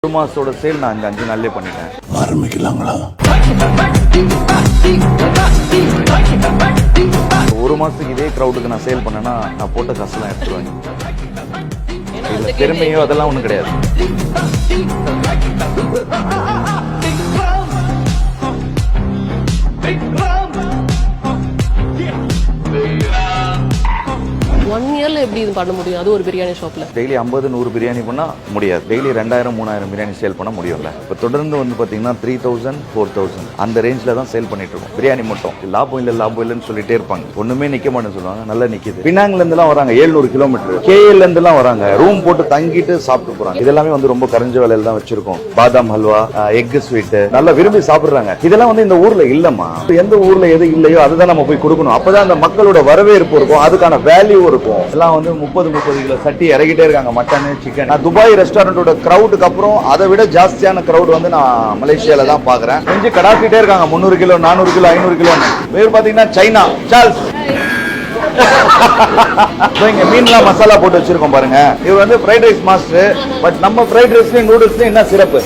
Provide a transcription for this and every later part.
ஒரு மாசத்தோட சேல் நான் இந்த 5 நாள்லயே பண்ணிட்டேன். ஆரம்பிக்கலாங்களா? ஒரு மாசத்துக்கு இதே கிரௌடுக்கு நான் சேல் பண்ணேன்னா நான் போட்ட காசுலாம் எடுத்துருவாங்க. இதுல பெருமையோ அதெல்லாம் ஒண்ணும் கிடையாது. ஒன் இயர்ல எப்படி இது பண்ண முடியும்? அது ஒரு பிரியாணி ஷாப்ல டெய்லி 50-100 பிரியாணி பண்ணா முடியாது. டெய்லி 2000-3000 பிரியாணி சேல் பண்ண முடியும்ல. இப்போ தொடர்ந்து வந்து பாத்தீங்கன்னா 3000-4000 அந்த ரேஞ்சில தான் சேல் பண்ணிட்டு இருக்கோம். பிரியாணி மட்டும் லாபம் இல்லைன்னு சொல்லிட்டே இருப்பாங்க. ஒண்ணுமே நிக்க மாட்டேன்னு சொல்லுவாங்க. நல்லா நிக்குது. பினாங்ல இருந்து எல்லாம் வராங்க 700 கிலோமீட்டர். கேஎல்ல இருந்து எல்லாம் வராங்க. ரூம் போட்டு தங்கிட்டு சாப்பிட்டு போறாங்க. இதெல்லாமே வந்து ரொம்ப கரைஞ்ச விலையில தான் வச்சிருக்கோம். பாதாம் ஹல்வா, எக் ஸ்வீட் நல்லா விரும்பி சாப்பிடுறாங்க. இதெல்லாம் வந்து இந்த ஊர்ல இல்லம்மா. எந்த ஊர்ல எது இல்லையோ அதுதான் நம்ம போய் கொடுக்கணும். அப்பதான் அந்த மக்களோட வரவேற்பு இருக்கும், அதுக்கான வேல்யூ இருக்கும். எல்லாம் வந்து 30 கிலோ சட்டி இறக்கிட்டே இருக்காங்க. Mutton, chicken. நான் துபாய் ரெஸ்டாரண்டோட கிரௌடுக்கு அப்புறம் அதை விட ஜாஸ்தியான கிரௌட் வந்து நான் மலேசியால தான் பாக்குறேன். கொஞ்சம் கடாக்கிட்டே இருக்காங்க. 300 கிலோ, 400 கிலோ, 500 கிலோ. வேறு பாத்தீங்கன்னா சைனா சார்ல்ஸ் இங்க மீன்லாம் மசாலா போட்டு வச்சிருக்கோம் பாருங்க. இது வந்து ஃப்ரைட் ரைஸ் மாஸ்டர். பட் நம்ம ஃப்ரைட் ரைஸ்லயும் நூடுல்ஸ்லயும் என்ன சிறப்பு?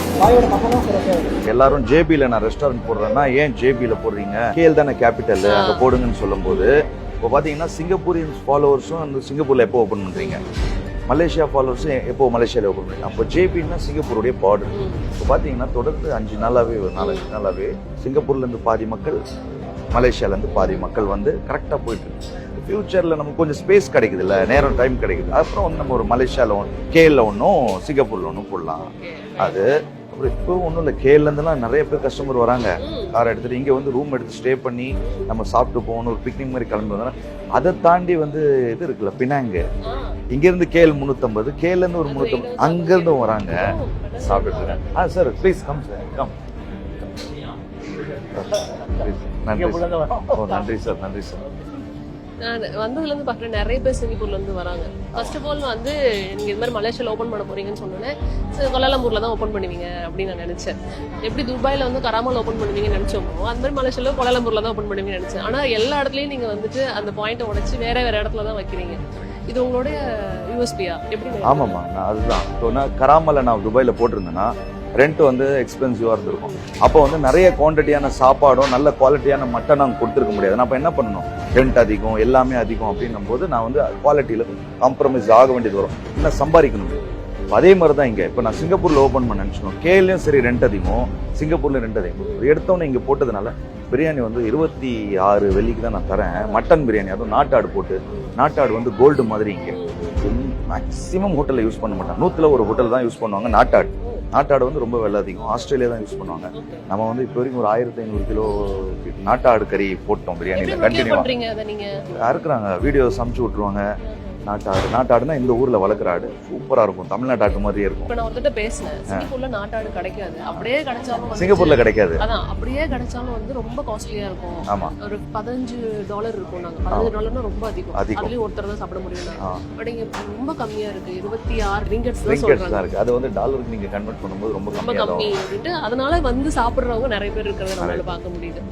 எல்லாரும் ஜேபில நான் ரெஸ்டாரண்ட் போடுறேன்னா ஏன் ஜேபில போடுறீங்க? கேஎல் தானே கேபிட்டல், அங்க போடுங்கன்னு சொல்லும் போது இப்போ பாத்தீங்கன்னா சிங்கப்பூரியன் ஃபாலோவர்ஸும் அந்த சிங்கப்பூர்ல எப்போ ஓபன் பண்றீங்க, மலேசியா ஃபாலோவர்ஸும் எப்போ மலேசியால ஓபன் பண்றீங்க. அப்போ ஜேபின்னா சிங்கப்பூருடைய பார்டர். இப்போ பாத்தீங்கன்னா தொடர்ந்து 5 நாளாவே 4-5 நாளாவே சிங்கப்பூர்ல இருந்து பாதி மக்கள், மலேசியால இருந்து பாதி மக்கள் வந்து கரெக்டா போயிட்டு இருக்கு. ஃபியூச்சர்ல நமக்கு கொஞ்சம் ஸ்பேஸ் கிடைக்குது இல்ல, நேரம் டைம் கிடைக்குது. அப்புறம் வந்து நம்ம ஒரு மலேசியால கேஎல்ல ஒன்றும் சிங்கப்பூர்ல ஒன்றும் போடலாம். அது இப்போ ஒன்றும் இல்லை, கேஎல்ல இருந்தெல்லாம் நிறைய பேர் கஸ்டமர் வராங்க. கார் எடுத்துட்டு இங்கே வந்து ரூம் எடுத்து ஸ்டே பண்ணி நம்ம சாப்பிட்டு போகணும், ஒரு பிக்னிக் மாதிரி கிளம்பி வந்தோம்னா அதை தாண்டி வந்து இது இருக்குல்ல பினாங்கு, இங்கேருந்து கேஎல் 350, கேஎல்லேருந்து ஒரு 350, அங்கேருந்தும் வராங்க சாப்பிட்டுட்டு இருக்காங்க. Sir please come sir, come. நன்றி சார். நன்றி சார், நன்றி சார். நான் வந்ததுல இருந்து பாக்குறேன் நிறைய பேர் சிங்கப்பூர்ல இருந்து வராங்க. ஃபர்ஸ்ட் ஆஃப் ஆல் வந்து நீங்க இது மாதிரி மலேசியால ஓபன் பண்ண போறீங்கன்னு சொன்னோன்னே கோலாலம்பூர்ல தான் ஓபன் பண்ணுவீங்க அப்படின்னு நான் நினைச்சேன். எப்படி துபாயில வந்து கராமால ஓபன் பண்ணுவீங்கன்னு நினைச்சோமோ அந்த மாதிரி மலேசியால கோலாலம்பூர்ல தான் ஓபன் பண்ணுவீங்கன்னு நினைச்சேன். ஆனா எல்லா இடத்துலயும் நீங்க வந்துட்டு அந்த பாயிண்ட்டை உடைச்சு வேற இடத்துல தான் வைக்கிறீங்க. இது உங்களுடைய யூஎஸ்பியா எப்படி? ஆமாம்மா, நான் அதுதான். இப்போ நான் கராமல நான் துபாயில போட்டிருந்தேன்னா ரெண்ட் வந்து எக்ஸ்பென்சிவாக இருந்திருக்கும். அப்போ வந்து நிறைய குவான்டிட்டியான சாப்பாடும் நல்ல குவாலிட்டியான மட்டன் நாங்கள் கொடுத்துருக்க முடியாது. நான் அப்போ என்ன பண்ணணும், ரெண்ட் அதிகம், எல்லாமே அதிகம் அப்படின்னும் போது நான் வந்து குவாலிட்டியில் காம்ப்ரமைஸ் ஆக வேண்டியது வரும். இன்னும் சம்பாதிக்கணும். அதே மாதிரி தான் இங்கே இப்போ நான் சிங்கப்பூரில் ஓப்பன் பண்ண நினச்சிக்கணும். கேஎல்லையும் சரி ரெண்ட் அதிகம், சிங்கப்பூர்லையும் ரெண்ட் அதிகம். எடுத்தோன்னே இங்கே போட்டதுனால பிரியாணி வந்து 26 வெள்ளிக்கு தான் நான் தரேன். மட்டன் பிரியாணி, அதுவும் நாட்டாடு போட்டு. நாட்டாடு வந்து கோல்டு மாதிரி இங்கே மேக்ஸிமம் ஹோட்டலில் யூஸ் பண்ண மாட்டாங்க. 100ல் ஒரு ஹோட்டல் தான் யூஸ் பண்ணுவாங்க நாட்டாடு. நாட்டாடு வந்து ரொம்ப விலை அதிகம். ஆஸ்திரேலியா தான் யூஸ் பண்ணுவாங்க. நம்ம வந்து இப்போ வரைக்கும் ஒரு 1500 கிலோ நாட்டாடு கறி போட்டோம் பிரியாணியில் கண்டினியூவா. இருக்கிறாங்க வீடியோஸ் அமுச்சு விட்டுருவாங்க. நாட்டாடுனா இந்த ஊர்ல வளர்க்குற ஆடு சூப்பரா இருக்கும், தமிழ்நாட்டு ஆட்டு மாதிரியே இருக்கும். இப்போ நான் ஒருத்தட்ட பேசினேன், சிங்கப்பூர்ல நாட்டாடு கிடைக்காது. அப்படியே கிடைச்சாலும் சிங்கப்பூர்ல கிடைக்காது. அதான் அப்படியே கிடைச்சாலும் வந்து ரொம்ப காஸ்ட்லியா இருக்கும். ஆமா, ஒரு $15 இருக்கும். நாங்க $15 ரொம்ப அதிகம். அதுலயும் ஒருத்தர் தான் சாப்பிட முடியும். பட் இங்க ரொம்ப கம்மியா இருக்கு, 26 ரிங்கட்ஸ் தான் இருக்கு. அது வந்து டாலருக்கு நீங்க கன்வெர்ட் பண்ணும்போது ரொம்ப கம்மி அப்படின்ட்டு அதனால வந்து சாப்பிடுறவங்க நிறைய பேர் இருக்கிறத நம்மளால பார்க்க முடியுது.